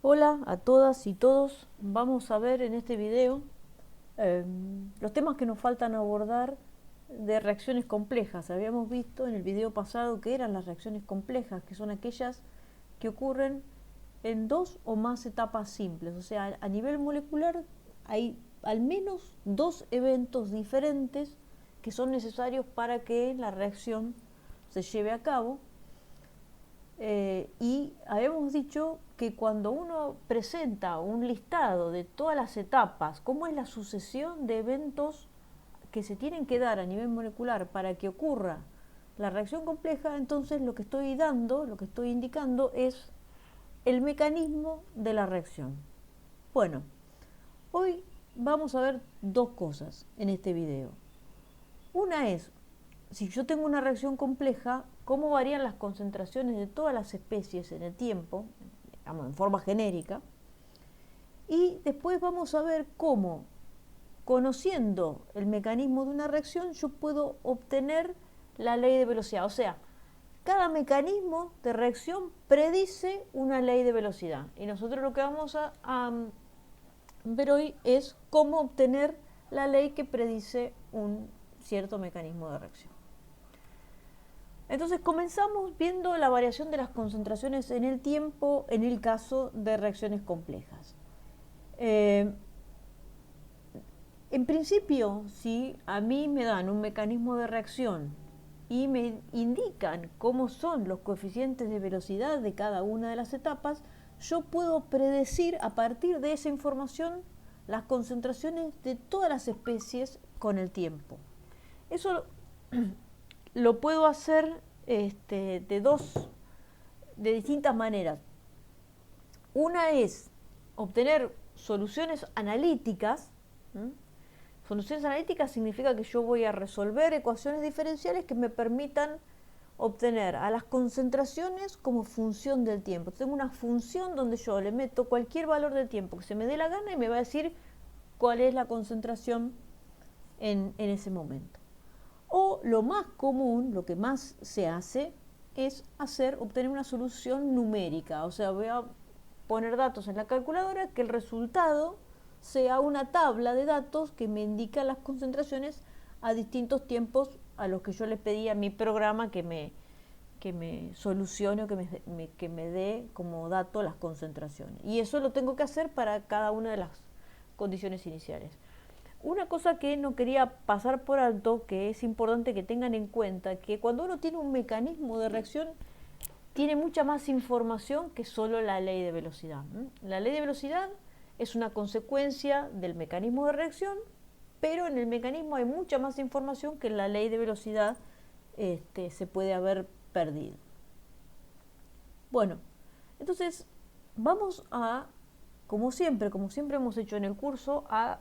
Hola a todas y todos. Vamos a ver en este video los temas que nos faltan abordar de reacciones complejas. Habíamos visto en el video pasado que eran las reacciones complejas, que son aquellas que ocurren en dos o más etapas simples. O sea, a nivel molecular hay al menos dos eventos diferentes que son necesarios para que la reacción se lleve a cabo. Y habíamos dicho que cuando uno presenta un listado de todas las etapas, cómo es la sucesión de eventos que se tienen que dar a nivel molecular para que ocurra la reacción compleja, entonces lo que estoy dando, lo que estoy indicando es el mecanismo de la reacción. Bueno, hoy vamos a ver dos cosas en este video. Una es, si yo tengo una reacción compleja, cómo varían las concentraciones de todas las especies en el tiempo, digamos, en forma genérica. Y después vamos a ver cómo, conociendo el mecanismo de una reacción, yo puedo obtener la ley de velocidad. O sea, cada mecanismo de reacción predice una ley de velocidad. Y nosotros lo que vamos a ver hoy es cómo obtener la ley que predice un cierto mecanismo de reacción. Entonces comenzamos viendo la variación de las concentraciones en el tiempo en el caso de reacciones complejas. En principio, si a mí me dan un mecanismo de reacción y me indican cómo son los coeficientes de velocidad de cada una de las etapas, yo puedo predecir a partir de esa información las concentraciones de todas las especies con el tiempo. Eso lo puedo hacer de distintas maneras. Una es obtener soluciones analíticas. Soluciones analíticas significa que yo voy a resolver ecuaciones diferenciales que me permitan obtener a las concentraciones como función del tiempo. Tengo una función donde yo le meto cualquier valor del tiempo que se me dé la gana y me va a decir cuál es la concentración en ese momento. O lo más común, lo que más se hace, es obtener una solución numérica. O sea, voy a poner datos en la calculadora, que el resultado sea una tabla de datos que me indica las concentraciones a distintos tiempos a los que yo le pedí a mi programa que me solucione o que me dé como dato las concentraciones. Y eso lo tengo que hacer para cada una de las condiciones iniciales. Una cosa que no quería pasar por alto, que es importante que tengan en cuenta, que cuando uno tiene un mecanismo de reacción, tiene mucha más información que solo la ley de velocidad. La ley de velocidad es una consecuencia del mecanismo de reacción, pero en el mecanismo hay mucha más información que en la ley de velocidad se puede haber perdido. Bueno, entonces vamos a, como siempre hemos hecho en el curso, a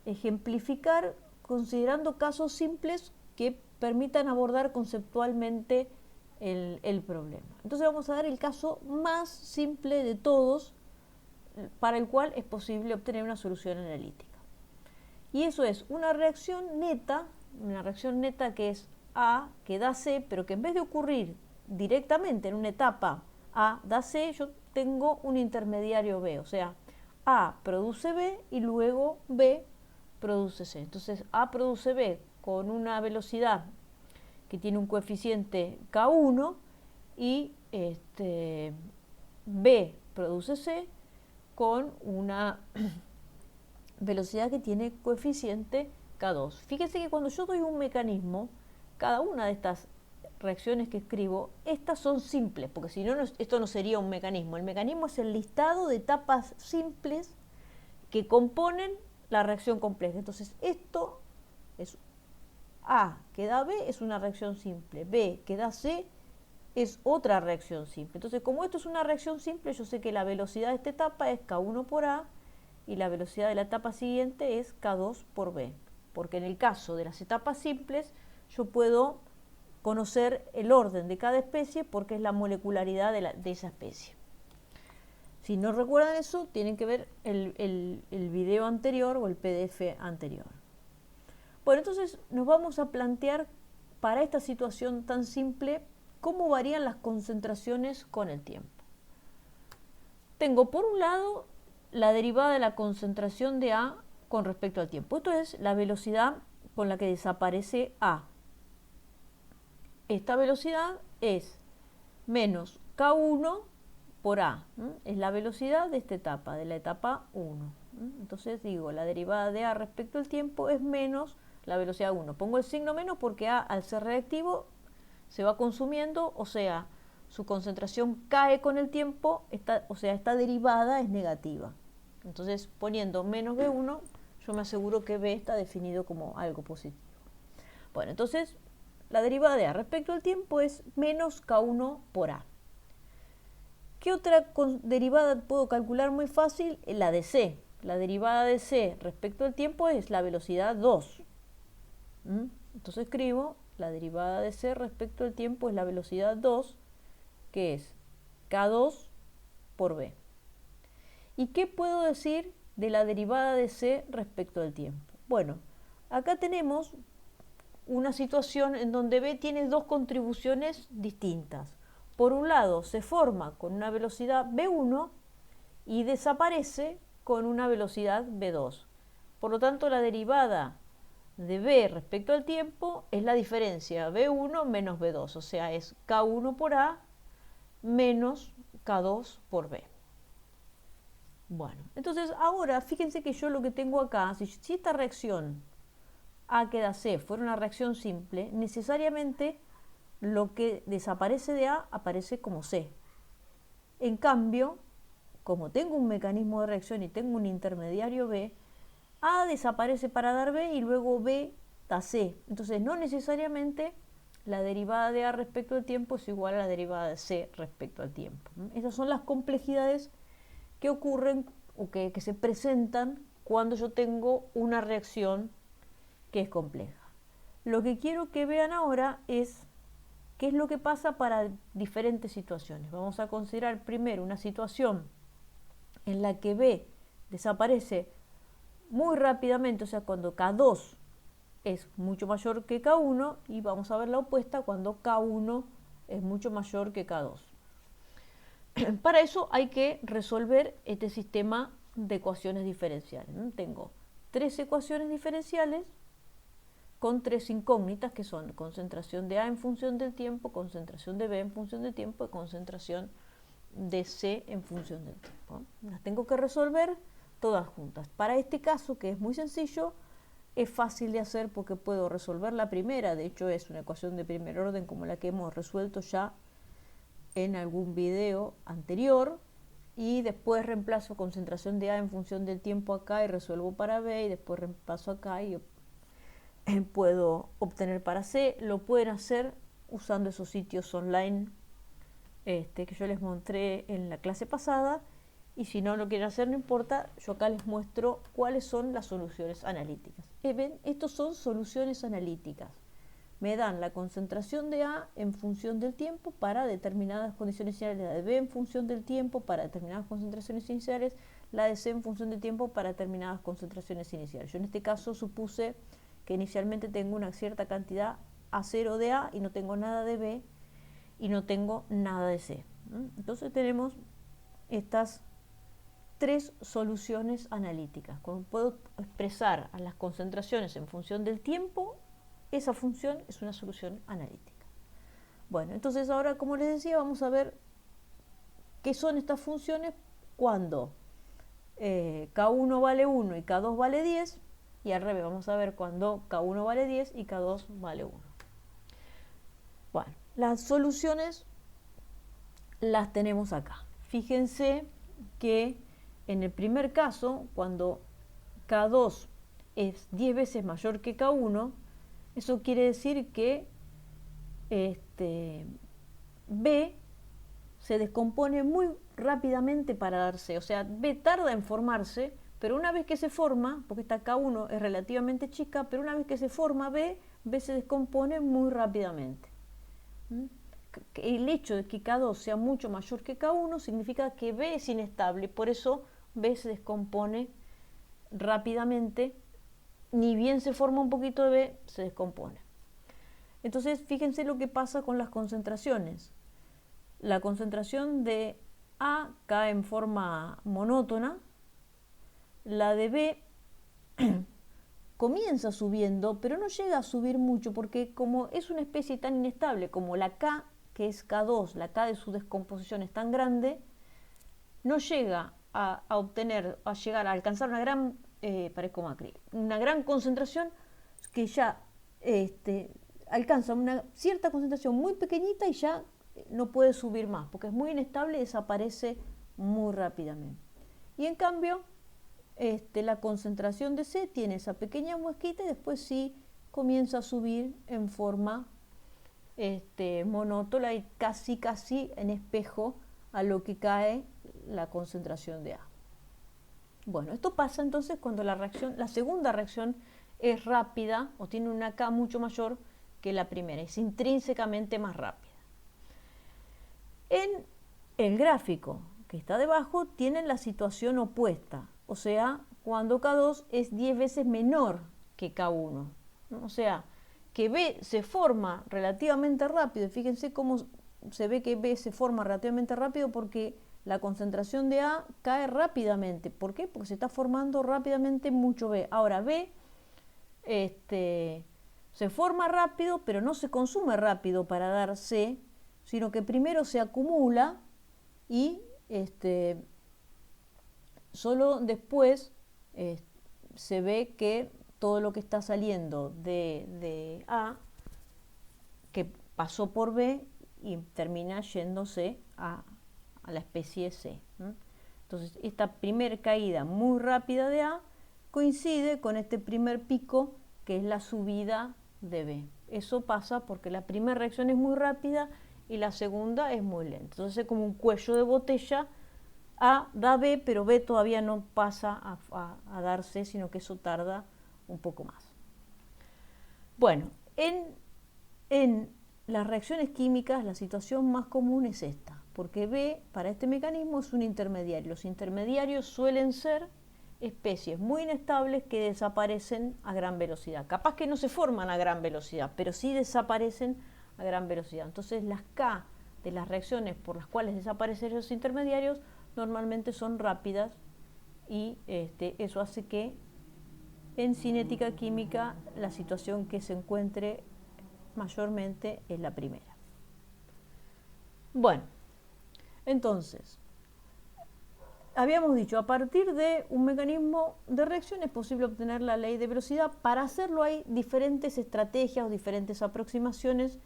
ejemplificar considerando casos simples que permitan abordar conceptualmente el problema. Entonces vamos a dar el caso más simple de todos para el cual es posible obtener una solución analítica. Y eso es una reacción neta que es A, que da C, pero que en vez de ocurrir directamente en una etapa A da C, yo tengo un intermediario B, o sea, A produce B y luego B produce C. Entonces A produce B con una velocidad que tiene un coeficiente K1 y B produce C con una velocidad que tiene coeficiente K2. Fíjense que cuando yo doy un mecanismo, cada una de estas reacciones que escribo, estas son simples, porque si no, esto no sería un mecanismo. El mecanismo es el listado de etapas simples que componen la reacción compleja. Entonces, esto es A que da B, es una reacción simple. B que da C es otra reacción simple. Entonces, como esto es una reacción simple, yo sé que la velocidad de esta etapa es K1 por A y la velocidad de la etapa siguiente es K2 por B. Porque en el caso de las etapas simples, yo puedo conocer el orden de cada especie porque es la molecularidad de esa especie. Si no recuerdan eso, tienen que ver el video anterior o el PDF anterior. Bueno, entonces nos vamos a plantear para esta situación tan simple cómo varían las concentraciones con el tiempo. tengo por un lado la derivada de la concentración de A con respecto al tiempo. Esto es la velocidad con la que desaparece A. Esta velocidad es menos K1 por A. Es la velocidad de esta etapa, de la etapa 1. Entonces digo, la derivada de A respecto al tiempo es menos la velocidad 1. Pongo el signo menos porque A, al ser reactivo, se va consumiendo, o sea, su concentración cae con el tiempo, o sea, esta derivada es negativa. Entonces, poniendo menos B1, yo me aseguro que B está definido como algo positivo. Bueno, entonces, la derivada de A respecto al tiempo es menos K1 por A. ¿Qué otra derivada puedo calcular muy fácil? La de C. La derivada de C respecto al tiempo es la velocidad 2. Entonces escribo, la derivada de C respecto al tiempo es la velocidad 2, que es K2 por B. ¿Y qué puedo decir de la derivada de C respecto al tiempo? Bueno, acá tenemos una situación en donde B tiene dos contribuciones distintas. Por un lado, se forma con una velocidad B1 y desaparece con una velocidad B2. Por lo tanto, la derivada de B respecto al tiempo es la diferencia B1 menos B2, o sea, es K1 por A menos K2 por B. Bueno, entonces ahora fíjense que yo lo que tengo acá, si esta reacción A queda C fuera una reacción simple, necesariamente lo que desaparece de A aparece como C. En cambio, como tengo un mecanismo de reacción y tengo un intermediario B, A desaparece para dar B y luego B da C. Entonces no necesariamente la derivada de A respecto al tiempo es igual a la derivada de C respecto al tiempo. Esas son las complejidades que ocurren o que se presentan cuando yo tengo una reacción que es compleja. Lo que quiero que vean ahora es qué es lo que pasa para diferentes situaciones. Vamos a considerar primero una situación en la que B desaparece muy rápidamente, o sea, cuando K2 es mucho mayor que K1, y vamos a ver la opuesta cuando K1 es mucho mayor que K2. Para eso hay que resolver este sistema de ecuaciones diferenciales. Tengo tres ecuaciones diferenciales con tres incógnitas que son concentración de A en función del tiempo, concentración de B en función del tiempo y concentración de C en función del tiempo. Las tengo que resolver todas juntas. Para este caso, que es muy sencillo, es fácil de hacer porque puedo resolver la primera. De hecho, es una ecuación de primer orden como la que hemos resuelto ya en algún video anterior, y después reemplazo concentración de A en función del tiempo acá y resuelvo para B, y después reemplazo acá y puedo obtener para C. Lo pueden hacer usando esos sitios online que yo les mostré en la clase pasada, y si no lo quieren hacer no importa, yo acá les muestro cuáles son las soluciones analíticas. Ven, estos son soluciones analíticas. Me dan la concentración de A en función del tiempo para determinadas condiciones iniciales, la de B en función del tiempo para determinadas concentraciones iniciales, la de C en función del tiempo para determinadas concentraciones iniciales. Yo en este caso supuse que inicialmente tengo una cierta cantidad A0 de A y no tengo nada de B y no tengo nada de C. Entonces tenemos estas tres soluciones analíticas. Como puedo expresar a las concentraciones en función del tiempo, esa función es una solución analítica. Bueno, entonces ahora, como les decía, vamos a ver qué son estas funciones cuando K1 vale 1 y K2 vale 10, y al revés, vamos a ver cuando K1 vale 10 y K2 vale 1. Bueno, las soluciones las tenemos acá. Fíjense que en el primer caso, cuando K2 es 10 veces mayor que K1, eso quiere decir que B se descompone muy rápidamente para darse. O sea, B tarda en formarse, pero una vez que se forma, porque esta K1 es relativamente chica, pero una vez que se forma B se descompone muy rápidamente. El hecho de que K2 sea mucho mayor que K1 significa que B es inestable, por eso B se descompone rápidamente, ni bien se forma un poquito de B, se descompone. Entonces, fíjense lo que pasa con las concentraciones. La concentración de A cae en forma monótona, la de B comienza subiendo, pero no llega a subir mucho porque como es una especie tan inestable como la K, que es K2, la K de su descomposición es tan grande, no llega a llegar a alcanzar una gran, parezco Macri, una gran concentración que ya alcanza una cierta concentración muy pequeñita y ya no puede subir más, porque es muy inestable y desaparece muy rápidamente. Y en cambio, la concentración de C tiene esa pequeña muesquita y después sí comienza a subir en forma monótona y casi en espejo a lo que cae la concentración de A. Bueno, esto pasa entonces cuando la segunda reacción es rápida o tiene una K mucho mayor que la primera, es intrínsecamente más rápida. En el gráfico que está debajo tienen la situación opuesta, o sea, cuando K2 es 10 veces menor que K1, ¿no? O sea, que B se forma relativamente rápido, y fíjense cómo se ve que B se forma relativamente rápido porque la concentración de A cae rápidamente. ¿Por qué? Porque se está formando rápidamente mucho B. Ahora B se forma rápido, pero no se consume rápido para dar C, sino que primero se acumula y solo después se ve que todo lo que está saliendo de A, que pasó por B y termina yéndose a la especie C. Entonces, esta primer caída muy rápida de A coincide con este primer pico que es la subida de B. Eso pasa porque la primera reacción es muy rápida y la segunda es muy lenta. Entonces es como un cuello de botella. A da B, pero B todavía no pasa a dar C, sino que eso tarda un poco más. Bueno, en las reacciones químicas la situación más común es esta, porque B para este mecanismo es un intermediario. Los intermediarios suelen ser especies muy inestables que desaparecen a gran velocidad. Capaz que no se forman a gran velocidad, pero sí desaparecen a gran velocidad. Entonces las K de las reacciones por las cuales desaparecen esos intermediarios normalmente son rápidas y eso hace que en cinética química la situación que se encuentre mayormente es la primera. Bueno, entonces, habíamos dicho, a partir de un mecanismo de reacción es posible obtener la ley de velocidad. Para hacerlo hay diferentes estrategias o diferentes aproximaciones.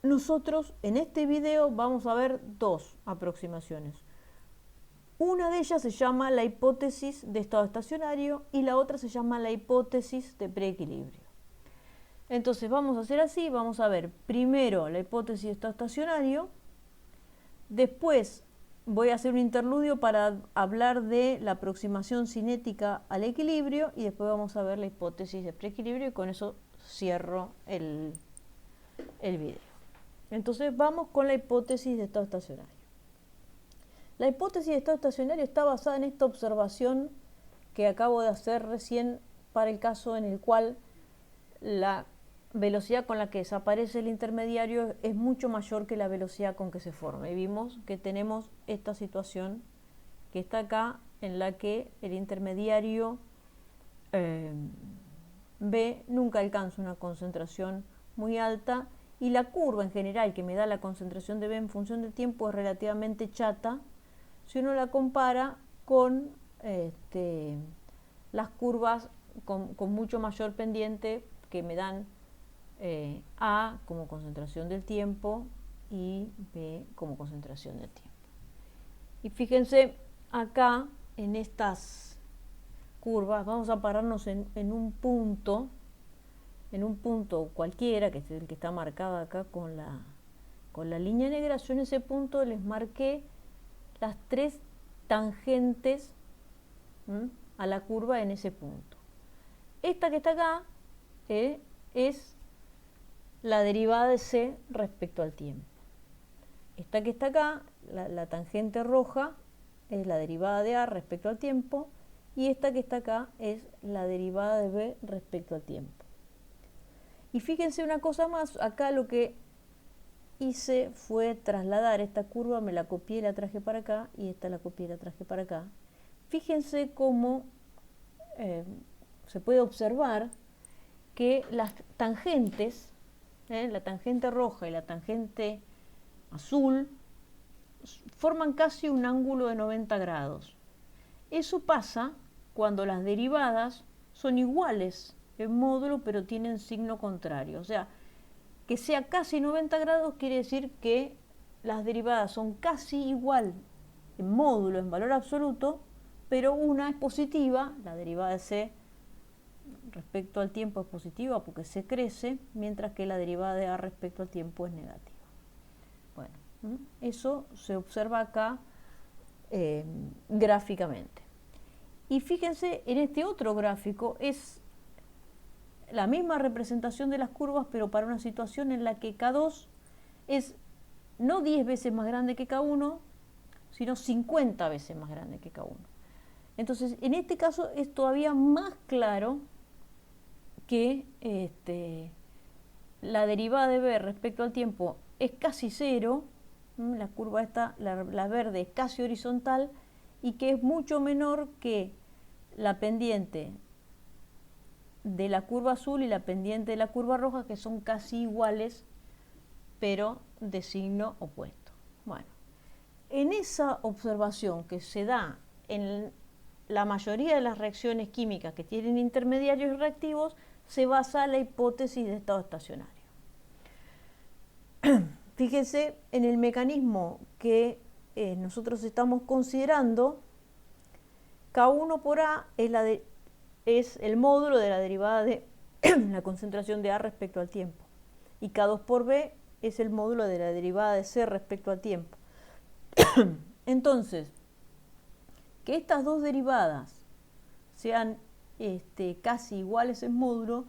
Nosotros en este video vamos a ver dos aproximaciones. Una de ellas se llama la hipótesis de estado estacionario y la otra se llama la hipótesis de preequilibrio. Entonces vamos a hacer así, vamos a ver primero la hipótesis de estado estacionario, después voy a hacer un interludio para hablar de la aproximación cinética al equilibrio y después vamos a ver la hipótesis de preequilibrio y con eso cierro el video. Entonces vamos con la hipótesis de estado estacionario. La hipótesis de estado estacionario está basada en esta observación que acabo de hacer recién para el caso en el cual la velocidad con la que desaparece el intermediario es mucho mayor que la velocidad con que se forma. Y vimos que tenemos esta situación que está acá, en la que el intermediario B nunca alcanza una concentración muy alta y la curva en general que me da la concentración de B en función del tiempo es relativamente chata si uno la compara con las curvas con mucho mayor pendiente que me dan A como concentración del tiempo y B como concentración del tiempo. Y fíjense acá en estas curvas, vamos a pararnos en un punto cualquiera, que es el que está marcado acá con la línea negra. Yo en ese punto les marqué las tres tangentes a la curva en ese punto. Esta que está acá es la derivada de C respecto al tiempo. Esta que está acá, la tangente roja, es la derivada de A respecto al tiempo, y esta que está acá es la derivada de B respecto al tiempo. Y fíjense una cosa más, acá lo que y se fue trasladar esta curva, me la copié y la traje para acá, y esta la copié y la traje para acá. Fíjense cómo se puede observar que las tangentes, la tangente roja y la tangente azul, forman casi un ángulo de 90 grados. Eso pasa cuando las derivadas son iguales en módulo, pero tienen signo contrario. O sea, que sea casi 90 grados quiere decir que las derivadas son casi igual en módulo, en valor absoluto, pero una es positiva, la derivada de c respecto al tiempo es positiva porque c crece, mientras que la derivada de a respecto al tiempo es negativa. Bueno, eso se observa acá gráficamente. Y fíjense, en este otro gráfico es la misma representación de las curvas, pero para una situación en la que K2 es no 10 veces más grande que K1, sino 50 veces más grande que K1. Entonces, en este caso es todavía más claro que la derivada de b respecto al tiempo es casi cero, la curva esta, la verde, es casi horizontal, y que es mucho menor que la pendiente de la curva azul y la pendiente de la curva roja, que son casi iguales, pero de signo opuesto. Bueno, en esa observación que se da en la mayoría de las reacciones químicas que tienen intermediarios reactivos, se basa la hipótesis de estado estacionario. Fíjense en el mecanismo que nosotros estamos considerando. K1 por A es el módulo de la derivada de la concentración de A respecto al tiempo. Y K2 por B es el módulo de la derivada de C respecto al tiempo. Entonces, que estas dos derivadas sean casi iguales en módulo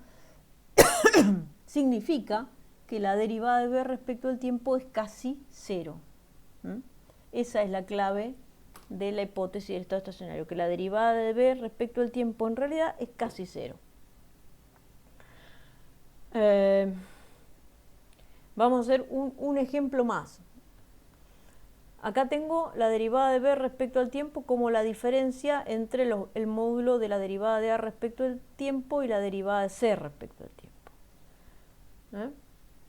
significa que la derivada de B respecto al tiempo es casi cero. Esa es la clave de la hipótesis del estado estacionario, que la derivada de b respecto al tiempo en realidad es casi cero. Vamos a hacer un ejemplo más. Acá tengo la derivada de b respecto al tiempo como la diferencia entre el módulo de la derivada de a respecto al tiempo y la derivada de c respecto al tiempo.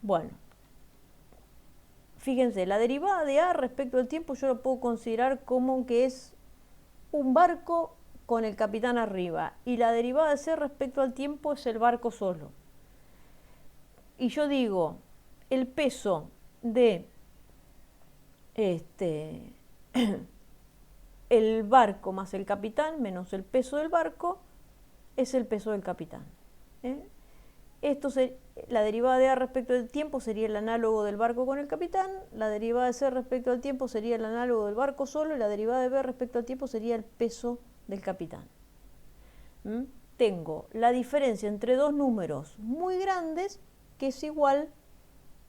Bueno, fíjense, la derivada de a respecto al tiempo yo lo puedo considerar como que es un barco con el capitán arriba, y la derivada de c respecto al tiempo es el barco solo. Y yo digo, el peso de el barco más el capitán menos el peso del barco es el peso del capitán. La derivada de a respecto del tiempo sería el análogo del barco con el capitán, la derivada de c respecto al tiempo sería el análogo del barco solo, y la derivada de b respecto al tiempo sería el peso del capitán. Tengo la diferencia entre dos números muy grandes, que es igual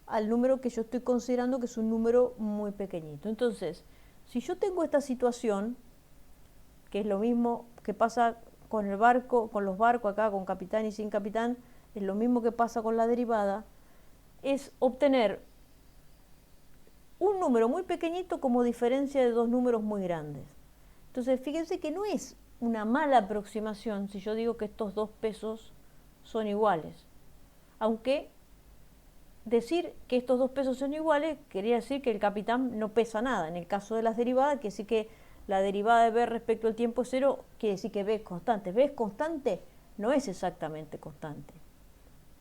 al número que yo estoy considerando que es un número muy pequeñito. Entonces, si yo tengo esta situación, que es lo mismo que pasa con el barco, con los barcos acá, con capitán y sin capitán, es lo mismo que pasa con la derivada, es obtener un número muy pequeñito como diferencia de dos números muy grandes. Entonces, fíjense que no es una mala aproximación si yo digo que estos dos pesos son iguales. Aunque decir que estos dos pesos son iguales quería decir que el capitán no pesa nada. En el caso de las derivadas, quiere decir que la derivada de b respecto al tiempo es cero, quiere decir que b es constante. B es constante, no es exactamente constante.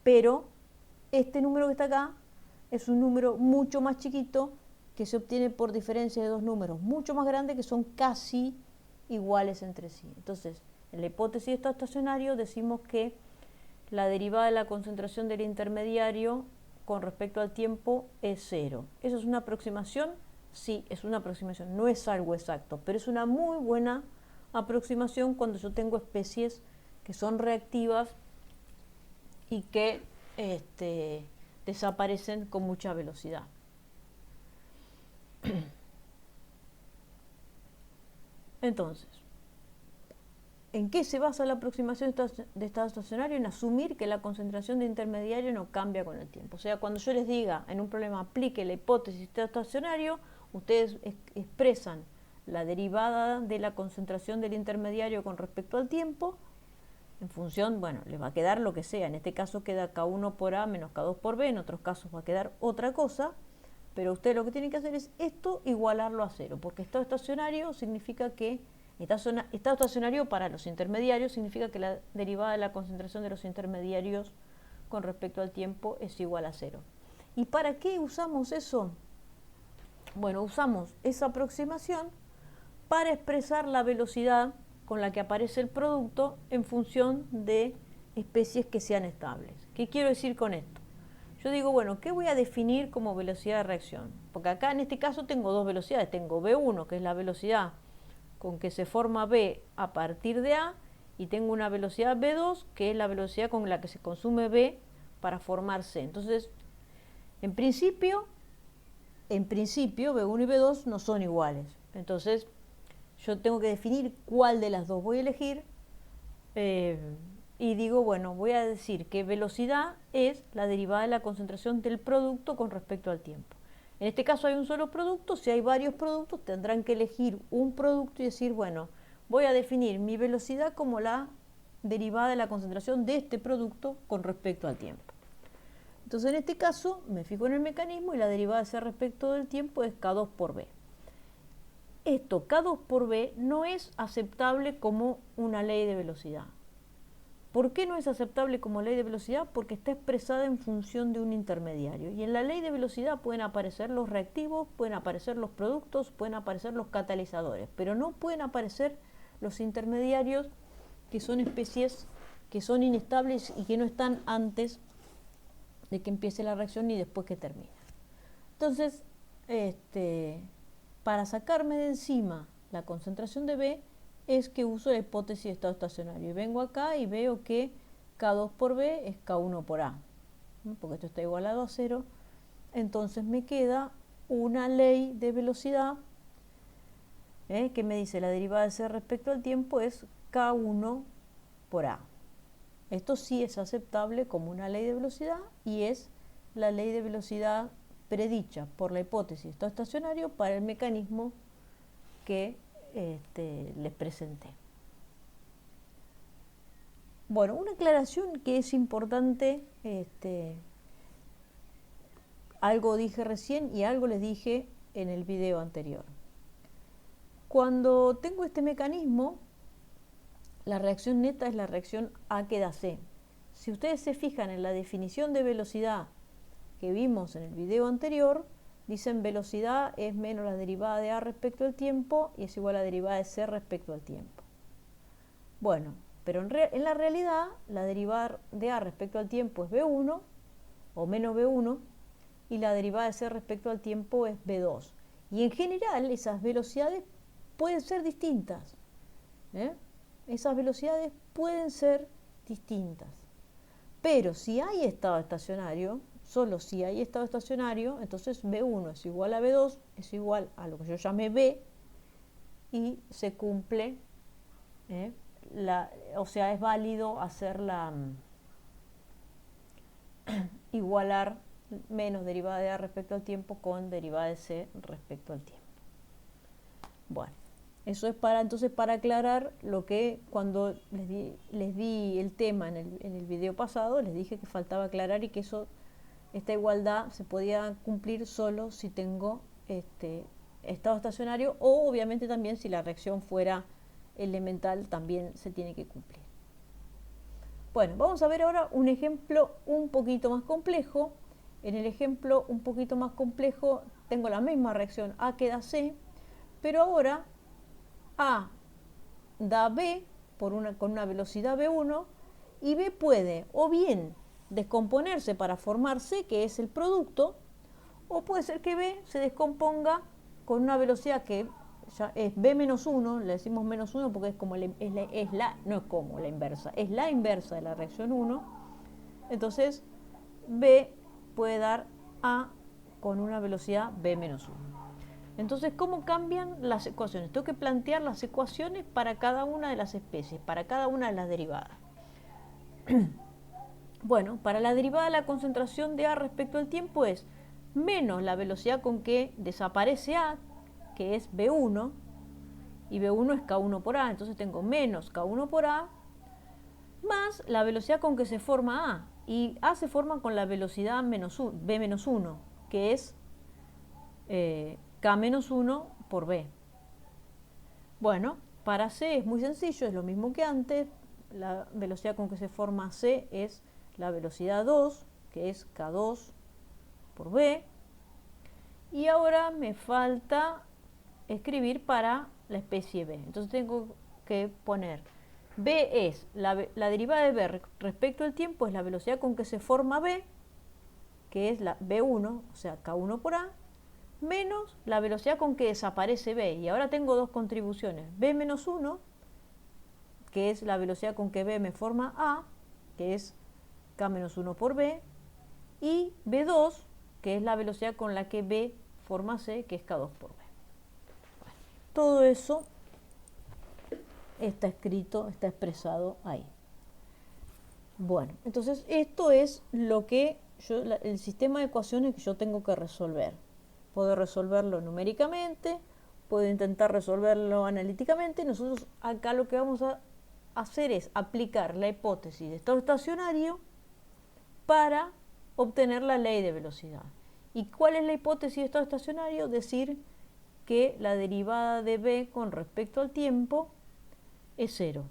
Pero este número que está acá es un número mucho más chiquito que se obtiene por diferencia de dos números mucho más grandes que son casi iguales entre sí. Entonces, en la hipótesis de estado estacionario decimos que la derivada de la concentración del intermediario con respecto al tiempo es cero. ¿Eso es una aproximación? Sí, es una aproximación, no es algo exacto, pero es una muy buena aproximación cuando yo tengo especies que son reactivas y que desaparecen con mucha velocidad. Entonces, ¿En qué se basa la aproximación de estado estacionario? En asumir que la concentración de intermediario no cambia con el tiempo. O sea, cuando yo les diga en un problema aplique la hipótesis de estado estacionario, ustedes expresan la derivada de la concentración del intermediario con respecto al tiempo, en función, bueno, les va a quedar lo que sea. En este caso queda K1 por A menos K2 por B, en otros casos va a quedar otra cosa, pero ustedes lo que tienen que hacer es esto igualarlo a cero, porque estado estacionario significa que estado estacionario para los intermediarios significa que la derivada de la concentración de los intermediarios con respecto al tiempo es igual a cero. ¿Y para qué usamos eso? Bueno, usamos esa aproximación para expresar la velocidad con la que aparece el producto en función de especies que sean estables. ¿Qué quiero decir con esto? Yo digo, bueno, ¿qué voy a definir como velocidad de reacción? Porque acá en este caso tengo dos velocidades. Tengo V1, que es la velocidad con que se forma B a partir de A, y tengo una velocidad V2, que es la velocidad con la que se consume B para formar C. Entonces, en principio B1 y B2 no son iguales. Entonces, yo tengo que definir cuál de las dos voy a elegir, y digo, bueno, voy a decir que velocidad es la derivada de la concentración del producto con respecto al tiempo. En este caso hay un solo producto. Si hay varios productos, tendrán que elegir un producto y decir, bueno, voy a definir mi velocidad como la derivada de la concentración de este producto con respecto al tiempo. Entonces, en este caso, me fijo en el mecanismo y la derivada de C respecto del tiempo es K2 por B. Esto, K2 por B, no es aceptable como una ley de velocidad. ¿Por qué no es aceptable como ley de velocidad? Porque está expresada en función de un intermediario. Y en la ley de velocidad pueden aparecer los reactivos, pueden aparecer los productos, pueden aparecer los catalizadores, pero no pueden aparecer los intermediarios, que son especies que son inestables y que no están antes de que empiece la reacción ni después que termine. Entonces, para sacarme de encima la concentración de B, es que uso la hipótesis de estado estacionario. Y vengo acá y veo que K2 por B es K1 por A, ¿no? Porque esto está igualado a cero. Entonces me queda una ley de velocidad, que me dice la derivada de C respecto al tiempo es K1 por A. Esto sí es aceptable como una ley de velocidad y es la ley de velocidad predicha por la hipótesis de estado estacionario para el mecanismo que les presenté. Bueno, una aclaración que es importante, algo dije recién y algo les dije en el video anterior. Cuando tengo este mecanismo, la reacción neta es la reacción A queda C. Si ustedes se fijan en la definición de velocidad que vimos en el video anterior, dicen velocidad es menos la derivada de A respecto al tiempo y es igual a la derivada de C respecto al tiempo. Bueno, pero en la realidad la derivada de A respecto al tiempo es B1 o menos B1 y la derivada de C respecto al tiempo es B2. Y en general esas velocidades pueden ser distintas. Esas velocidades pueden ser distintas. Pero si hay estado estacionario, solo si hay estado estacionario, entonces B1 es igual a B2, es igual a lo que yo llamé B, y se cumple, o sea, es válido hacer igualar menos derivada de A respecto al tiempo con derivada de C respecto al tiempo. Bueno, eso es entonces para aclarar lo que cuando les di el tema en el video pasado, les dije que faltaba aclarar y que esta igualdad se podía cumplir solo si tengo estado estacionario, o obviamente también si la reacción fuera elemental también se tiene que cumplir. Bueno, vamos a ver ahora un ejemplo un poquito más complejo. En el ejemplo un poquito más complejo tengo la misma reacción, A queda C, pero ahora A da B con una velocidad V1 y B puede o bien descomponerse para formar C, que es el producto, o puede ser que B se descomponga con una velocidad que ya es B menos 1, le decimos menos 1 porque es como no es como la inversa, es la inversa de la reacción 1. Entonces B puede dar A con una velocidad B menos 1. Entonces, ¿cómo cambian las ecuaciones? Tengo que plantear las ecuaciones para cada una de las especies, para cada una de las derivadas. Bueno, para la derivada de la concentración de A respecto al tiempo es menos la velocidad con que desaparece A, que es B1, y B1 es K1 por A, entonces tengo menos K1 por A, más la velocidad con que se forma A, y A se forma con la velocidad B-1, que es K-1 por B. Bueno, para C es muy sencillo, es lo mismo que antes, la velocidad con que se forma C es la velocidad 2, que es K2 por B, y ahora me falta escribir para la especie B. Entonces tengo que poner B es la derivada de B respecto al tiempo, es la velocidad con que se forma B, que es la B1, o sea, K1 por A, menos la velocidad con que desaparece B. Y ahora tengo dos contribuciones. B menos 1, que es la velocidad con que B me forma A, que es K menos 1 por B, y B2, que es la velocidad con la que B forma C, que es K2 por B. Bueno, todo eso está escrito, está expresado ahí. Bueno, entonces esto es lo que el sistema de ecuaciones que yo tengo que resolver. Puedo resolverlo numéricamente, puedo intentar resolverlo analíticamente. Nosotros acá lo que vamos a hacer es aplicar la hipótesis de estado estacionario para obtener la ley de velocidad. ¿Y cuál es la hipótesis de estado estacionario? Decir que la derivada de B con respecto al tiempo es 0.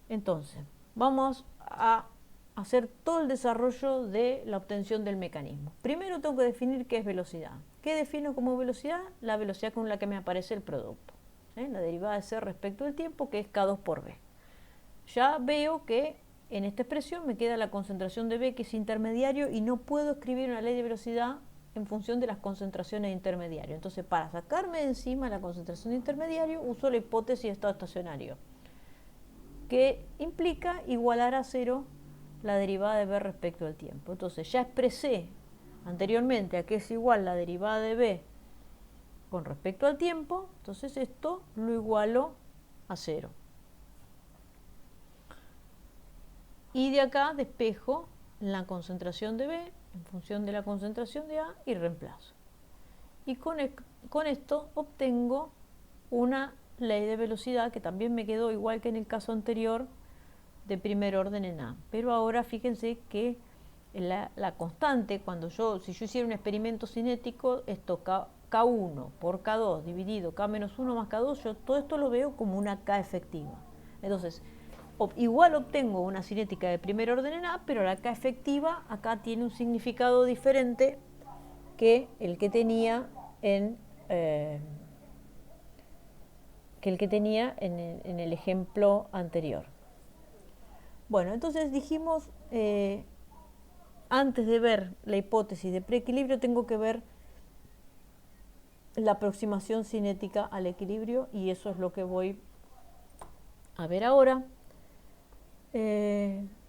Entonces, vamos a hacer todo el desarrollo de la obtención del mecanismo. Primero tengo que definir qué es velocidad. ¿Qué defino como velocidad? La velocidad con la que me aparece el producto. La derivada de C respecto al tiempo, que es K2 por B. Ya veo que en esta expresión me queda la concentración de B, que es intermediario, y no puedo escribir una ley de velocidad en función de las concentraciones de intermediario. Entonces, para sacarme de encima la concentración de intermediario, uso la hipótesis de estado estacionario, que implica igualar a 0 la derivada de B respecto al tiempo. Entonces, ya expresé anteriormente a qué es igual la derivada de B con respecto al tiempo, entonces esto lo igualo a 0. Y de acá despejo la concentración de B en función de la concentración de A y reemplazo. Y con esto obtengo una ley de velocidad que también me quedó igual que en el caso anterior de primer orden en A. Pero ahora fíjense que la constante, si yo hiciera un experimento cinético, esto K1 por K2 dividido K menos 1 más K2, yo todo esto lo veo como una K efectiva. Entonces, igual obtengo una cinética de primer orden en A, pero la K efectiva acá tiene un significado diferente que el que tenía en el ejemplo anterior. Bueno, entonces dijimos, antes de ver la hipótesis de preequilibrio, tengo que ver la aproximación cinética al equilibrio, y eso es lo que voy a ver ahora.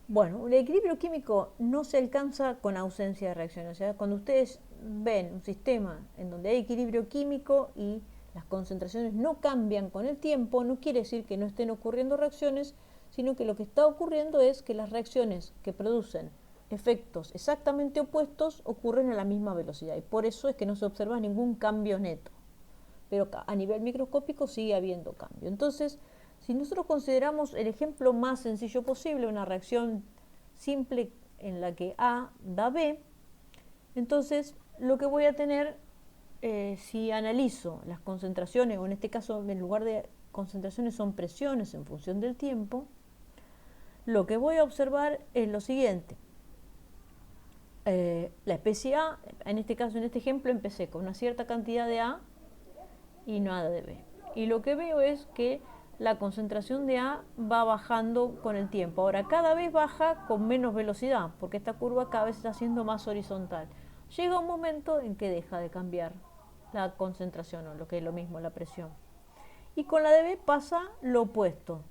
Bueno, el equilibrio químico no se alcanza con ausencia de reacciones. O sea, cuando ustedes ven un sistema en donde hay equilibrio químico y las concentraciones no cambian con el tiempo, no quiere decir que no estén ocurriendo reacciones, sino que lo que está ocurriendo es que las reacciones que producen efectos exactamente opuestos ocurren a la misma velocidad, y por eso es que no se observa ningún cambio neto. Pero a nivel microscópico sigue habiendo cambio. Entonces, si nosotros consideramos el ejemplo más sencillo posible, una reacción simple en la que A da B, entonces lo que voy a tener, si analizo las concentraciones, o en este caso en lugar de concentraciones son presiones en función del tiempo, lo que voy a observar es lo siguiente. La especie A, en este caso, en este ejemplo, empecé con una cierta cantidad de A y nada de B. Y lo que veo es que la concentración de A va bajando con el tiempo. Ahora, cada vez baja con menos velocidad, porque esta curva cada vez está siendo más horizontal. Llega un momento en que deja de cambiar la concentración, o lo que es lo mismo, la presión. Y con la de B pasa lo opuesto.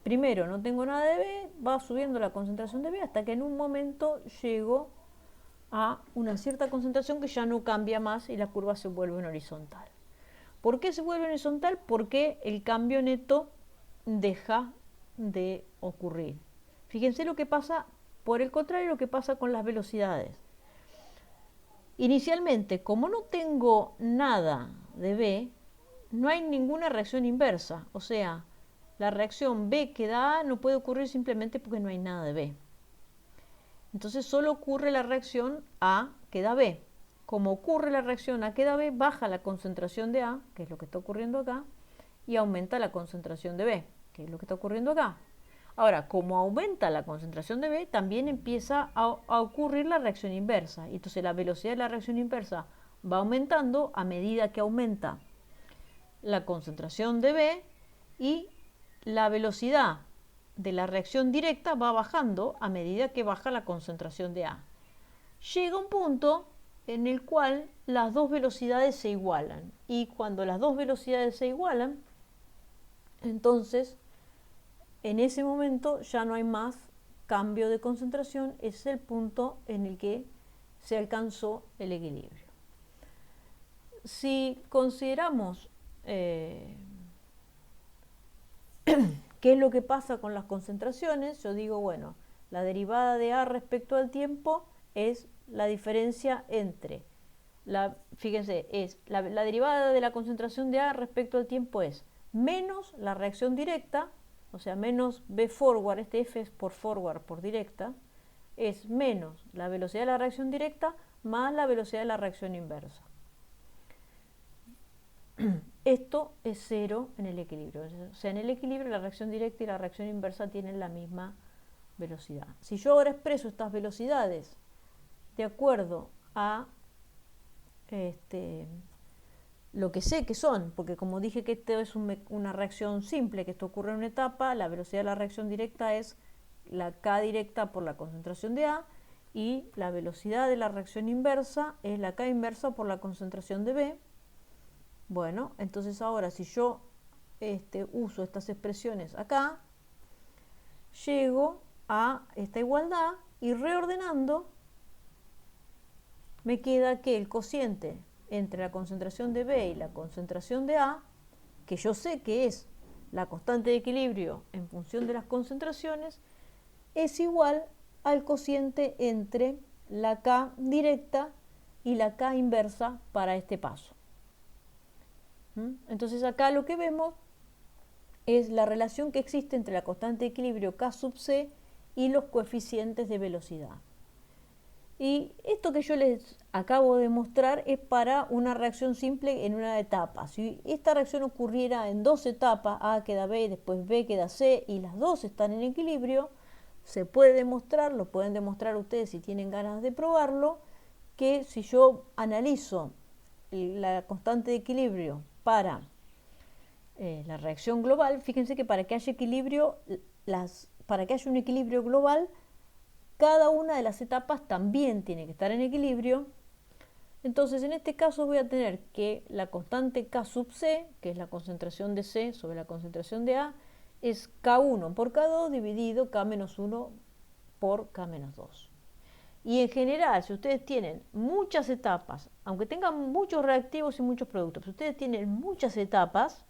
Primero no tengo nada de B, va subiendo la concentración de B hasta que en un momento llego a una cierta concentración que ya no cambia más y la curva se vuelve en horizontal. ¿Por qué se vuelve horizontal? Porque el cambio neto deja de ocurrir. Fíjense lo que pasa, por el contrario, lo que pasa con las velocidades. Inicialmente, como no tengo nada de B, no hay ninguna reacción inversa. O sea, la reacción B que da A no puede ocurrir simplemente porque no hay nada de B. Entonces solo ocurre la reacción A que da B. Como ocurre la reacción A que da B, baja la concentración de A, que es lo que está ocurriendo acá, y aumenta la concentración de B, que es lo que está ocurriendo acá. Ahora, como aumenta la concentración de B, también empieza a ocurrir la reacción inversa. Entonces la velocidad de la reacción inversa va aumentando a medida que aumenta la concentración de B y la velocidad de la reacción directa va bajando a medida que baja la concentración de A. Llega un punto en el cual las dos velocidades se igualan. Y cuando las dos velocidades se igualan, entonces en ese momento ya no hay más cambio de concentración, es el punto en el que se alcanzó el equilibrio. Si consideramos qué es lo que pasa con las concentraciones, yo digo, bueno, la derivada de A respecto al tiempo es la diferencia entre, fíjense, es la derivada de la concentración de A respecto al tiempo es menos la reacción directa, o sea, menos B forward, este F es por forward, por directa, es menos la velocidad de la reacción directa más la velocidad de la reacción inversa. Esto es cero en el equilibrio. O sea, en el equilibrio la reacción directa y la reacción inversa tienen la misma velocidad. Si yo ahora expreso estas velocidades de acuerdo a lo que sé que son, porque como dije que esto es una reacción simple, que esto ocurre en una etapa, la velocidad de la reacción directa es la K directa por la concentración de A, y la velocidad de la reacción inversa es la K inversa por la concentración de B. Bueno, entonces ahora si yo uso estas expresiones acá, llego a esta igualdad y reordenando me queda que el cociente entre la concentración de B y la concentración de A, que yo sé que es la constante de equilibrio en función de las concentraciones, es igual al cociente entre la K directa y la K inversa para este paso. Entonces acá lo que vemos es la relación que existe entre la constante de equilibrio K sub C y los coeficientes de velocidad. Y esto que yo les acabo de mostrar es para una reacción simple en una etapa. Si esta reacción ocurriera en dos etapas, A queda B, después B queda C, y las dos están en equilibrio, se puede demostrar, lo pueden demostrar ustedes si tienen ganas de probarlo, que si yo analizo la constante de equilibrio para la reacción global, fíjense que para que haya equilibrio, para que haya un equilibrio global, cada una de las etapas también tiene que estar en equilibrio. Entonces en este caso voy a tener que la constante K sub C, que es la concentración de C sobre la concentración de A, es K1 por K2 dividido K-1 por K-2. Y en general, si ustedes tienen muchas etapas, aunque tengan muchos reactivos y muchos productos, si ustedes tienen muchas etapas,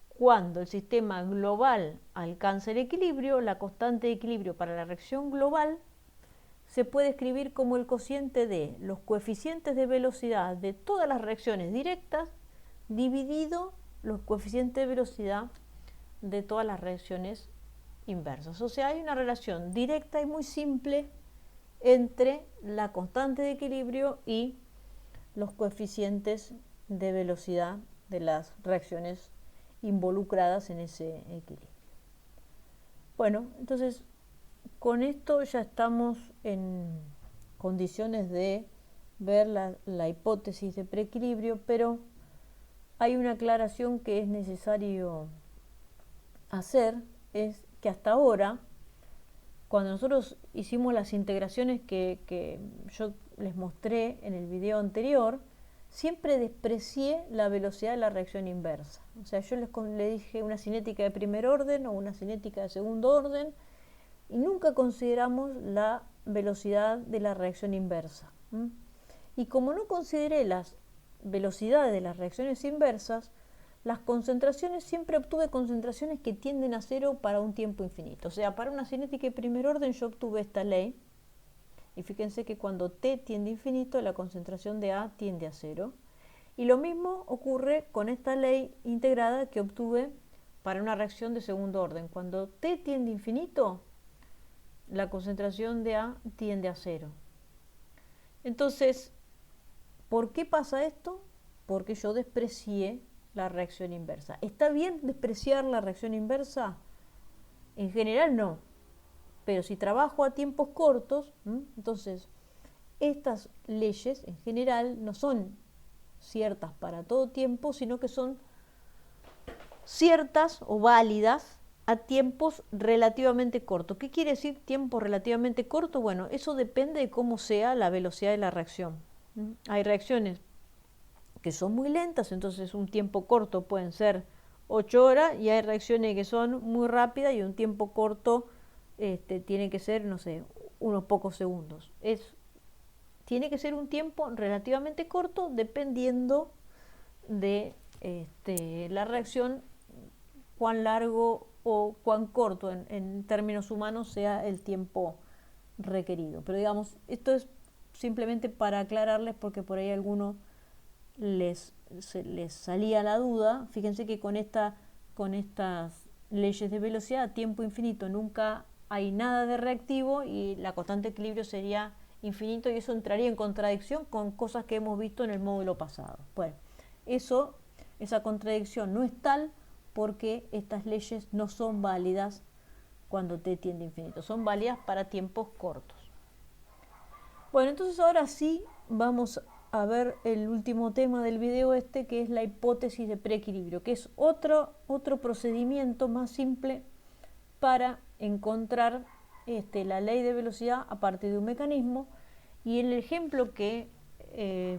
cuando el sistema global alcanza el equilibrio, la constante de equilibrio para la reacción global se puede escribir como el cociente de los coeficientes de velocidad de todas las reacciones directas dividido los coeficientes de velocidad de todas las reacciones inversas. O sea, hay una relación directa y muy simple entre la constante de equilibrio y los coeficientes de velocidad de las reacciones involucradas en ese equilibrio. Bueno, entonces con esto ya estamos en condiciones de ver la hipótesis de preequilibrio, pero hay una aclaración que es necesario hacer, es que hasta ahora, cuando nosotros hicimos las integraciones que yo les mostré en el video anterior, siempre desprecié la velocidad de la reacción inversa. O sea, yo les dije una cinética de primer orden o una cinética de segundo orden, y nunca consideramos la velocidad de la reacción inversa. Y como no consideré las velocidades de las reacciones inversas, las concentraciones, siempre obtuve concentraciones que tienden a cero para un tiempo infinito. O sea, para una cinética de primer orden yo obtuve esta ley. Y fíjense que cuando t tiende a infinito, la concentración de A tiende a cero. Y lo mismo ocurre con esta ley integrada que obtuve para una reacción de segundo orden. Cuando t tiende a infinito, la concentración de A tiende a cero. Entonces, ¿por qué pasa esto? Porque yo desprecié la reacción inversa. ¿Está bien despreciar la reacción inversa? En general no, pero si trabajo a tiempos cortos, entonces estas leyes en general no son ciertas para todo tiempo, sino que son ciertas o válidas a tiempos relativamente cortos. ¿Qué quiere decir tiempo relativamente corto? Bueno, eso depende de cómo sea la velocidad de la reacción. Hay reacciones que son muy lentas, entonces un tiempo corto pueden ser 8 horas, y hay reacciones que son muy rápidas y un tiempo corto tiene que ser, no sé, unos pocos segundos. Tiene que ser un tiempo relativamente corto dependiendo de la reacción, cuán largo o cuán corto en términos humanos sea el tiempo requerido. Pero digamos, esto es simplemente para aclararles, porque por ahí a algunos les salía la duda. Fíjense que con estas leyes de velocidad a tiempo infinito nunca hay nada de reactivo y la constante de equilibrio sería infinito, y eso entraría en contradicción con cosas que hemos visto en el módulo pasado. Bueno, esa contradicción no es tal, porque estas leyes no son válidas cuando t tiende a infinito, son válidas para tiempos cortos. Bueno, entonces ahora sí vamos a ver el último tema del video que es la hipótesis de preequilibrio, que es otro procedimiento más simple para encontrar la ley de velocidad a partir de un mecanismo. Y el ejemplo que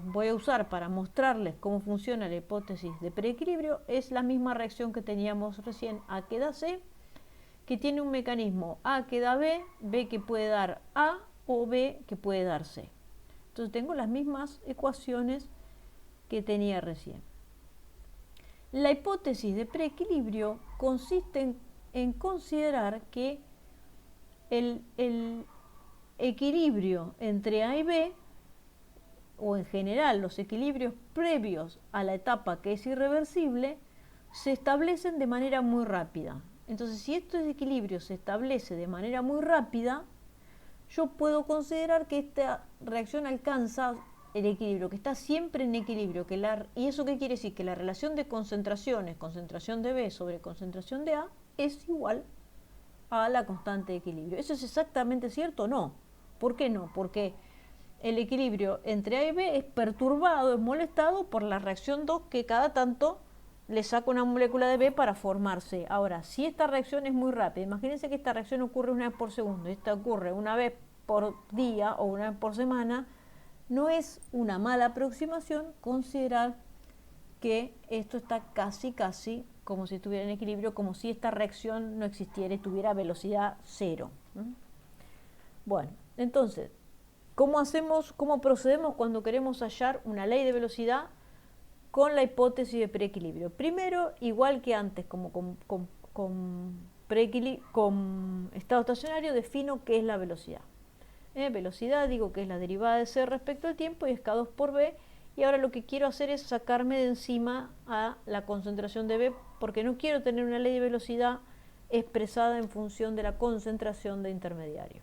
voy a usar para mostrarles cómo funciona la hipótesis de preequilibrio es la misma reacción que teníamos recién, A que da C, que tiene un mecanismo A que da B, B que puede dar A o B que puede dar C. Entonces tengo las mismas ecuaciones que tenía recién. La hipótesis de preequilibrio consiste en considerar que el equilibrio entre A y B, o en general los equilibrios previos a la etapa que es irreversible, se establecen de manera muy rápida. Entonces, si este equilibrio se establece de manera muy rápida, yo puedo considerar que esta reacción alcanza el equilibrio, que está siempre en equilibrio. ¿Y eso qué quiere decir? Que la relación de concentraciones, concentración de B sobre concentración de A, es igual a la constante de equilibrio. ¿Eso es exactamente cierto? No. ¿Por qué no? Porque el equilibrio entre A y B es perturbado, es molestado por la reacción 2, que cada tanto le saca una molécula de B para formarse. Ahora, si esta reacción es muy rápida, imagínense que esta reacción ocurre una vez por segundo, y esta ocurre una vez por día o una vez por semana, no es una mala aproximación considerar que esto está casi como si estuviera en equilibrio, como si esta reacción no existiera y tuviera velocidad cero. Bueno, entonces, ¿cómo procedemos cuando queremos hallar una ley de velocidad con la hipótesis de preequilibrio? Primero, igual que antes, como con estado estacionario, defino qué es la velocidad. Velocidad digo que es la derivada de c respecto al tiempo, y es k2 por b, y ahora lo que quiero hacer es sacarme de encima a la concentración de b, porque no quiero tener una ley de velocidad expresada en función de la concentración de intermediario.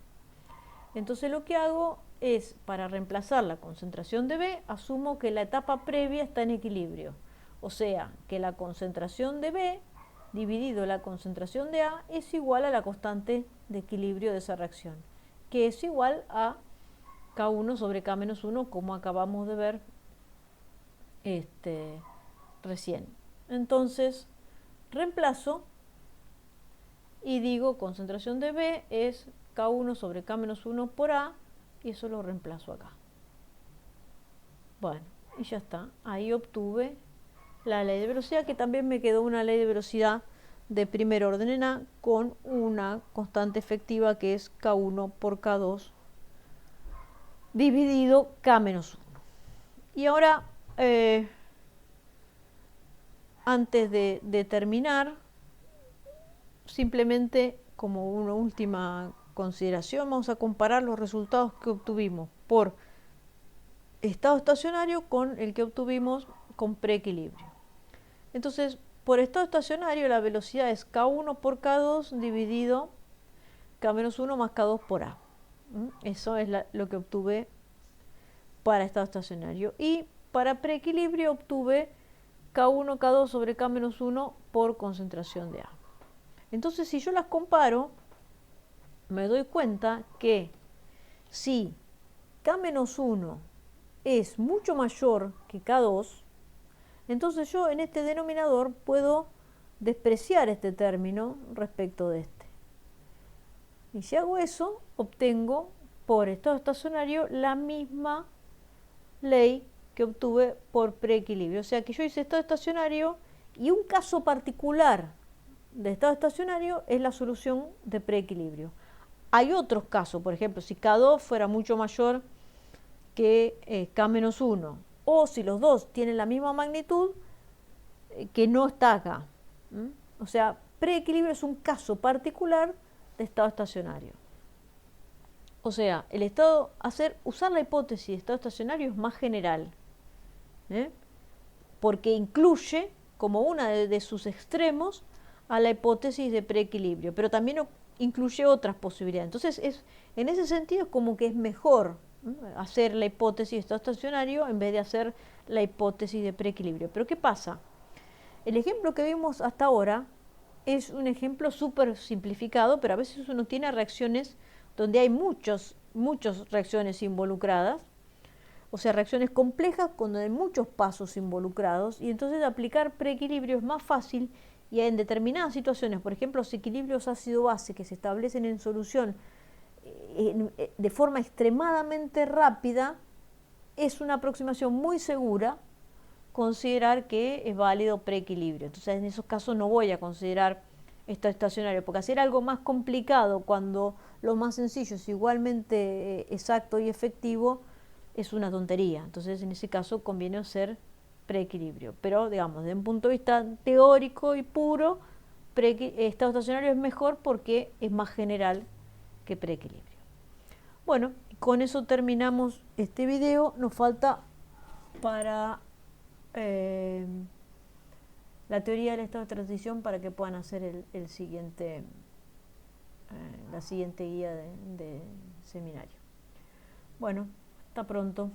Entonces lo que hago es, para reemplazar la concentración de B, asumo que la etapa previa está en equilibrio. O sea, que la concentración de B dividido la concentración de A es igual a la constante de equilibrio de esa reacción, que es igual a K1 sobre K-1, como acabamos de ver recién. Entonces, reemplazo y digo concentración de B es K1 sobre K-1 por A, y eso lo reemplazo acá. Bueno, y ya está. Ahí obtuve la ley de velocidad, que también me quedó una ley de velocidad de primer orden en A con una constante efectiva que es K1 por K2 dividido K menos 1. Y ahora, antes de terminar, simplemente como una última consideración, vamos a comparar los resultados que obtuvimos por estado estacionario con el que obtuvimos con preequilibrio. Entonces, por estado estacionario la velocidad es K1 por K2 dividido K-1 más K2 por A. Eso es lo que obtuve para estado estacionario. Y para preequilibrio obtuve K1, K2 sobre K-1 por concentración de A. Entonces, si yo las comparo, me doy cuenta que si K-1 es mucho mayor que K2, entonces yo en este denominador puedo despreciar este término respecto de este. Y si hago eso, obtengo por estado estacionario la misma ley que obtuve por preequilibrio. O sea que yo hice estado estacionario y un caso particular de estado estacionario es la solución de preequilibrio. Hay otros casos, por ejemplo, si K2 fuera mucho mayor que K-1, o si los dos tienen la misma magnitud, que no está acá. O sea, preequilibrio es un caso particular de estado estacionario. O sea, usar la hipótesis de estado estacionario es más general, porque incluye como una de sus extremos a la hipótesis de preequilibrio, pero también incluye otras posibilidades. Entonces, en ese sentido es como que es mejor hacer la hipótesis de estado estacionario en vez de hacer la hipótesis de preequilibrio. Pero ¿qué pasa? El ejemplo que vimos hasta ahora es un ejemplo súper simplificado, pero a veces uno tiene reacciones donde hay muchas reacciones involucradas, o sea, reacciones complejas donde hay muchos pasos involucrados, y entonces aplicar preequilibrio es más fácil, y en determinadas situaciones, por ejemplo, los equilibrios ácido-base que se establecen en solución de forma extremadamente rápida, es una aproximación muy segura considerar que es válido preequilibrio. Entonces, en esos casos no voy a considerar estado estacionario, porque hacer algo más complicado cuando lo más sencillo es igualmente exacto y efectivo es una tontería. Entonces, en ese caso conviene hacer preequilibrio. Pero, digamos, desde un punto de vista teórico y puro, estado estacionario es mejor porque es más general que preequilibrio. Bueno, con eso terminamos este video. Nos falta para la teoría del estado de transición para que puedan hacer la siguiente guía de seminario. Bueno, hasta pronto.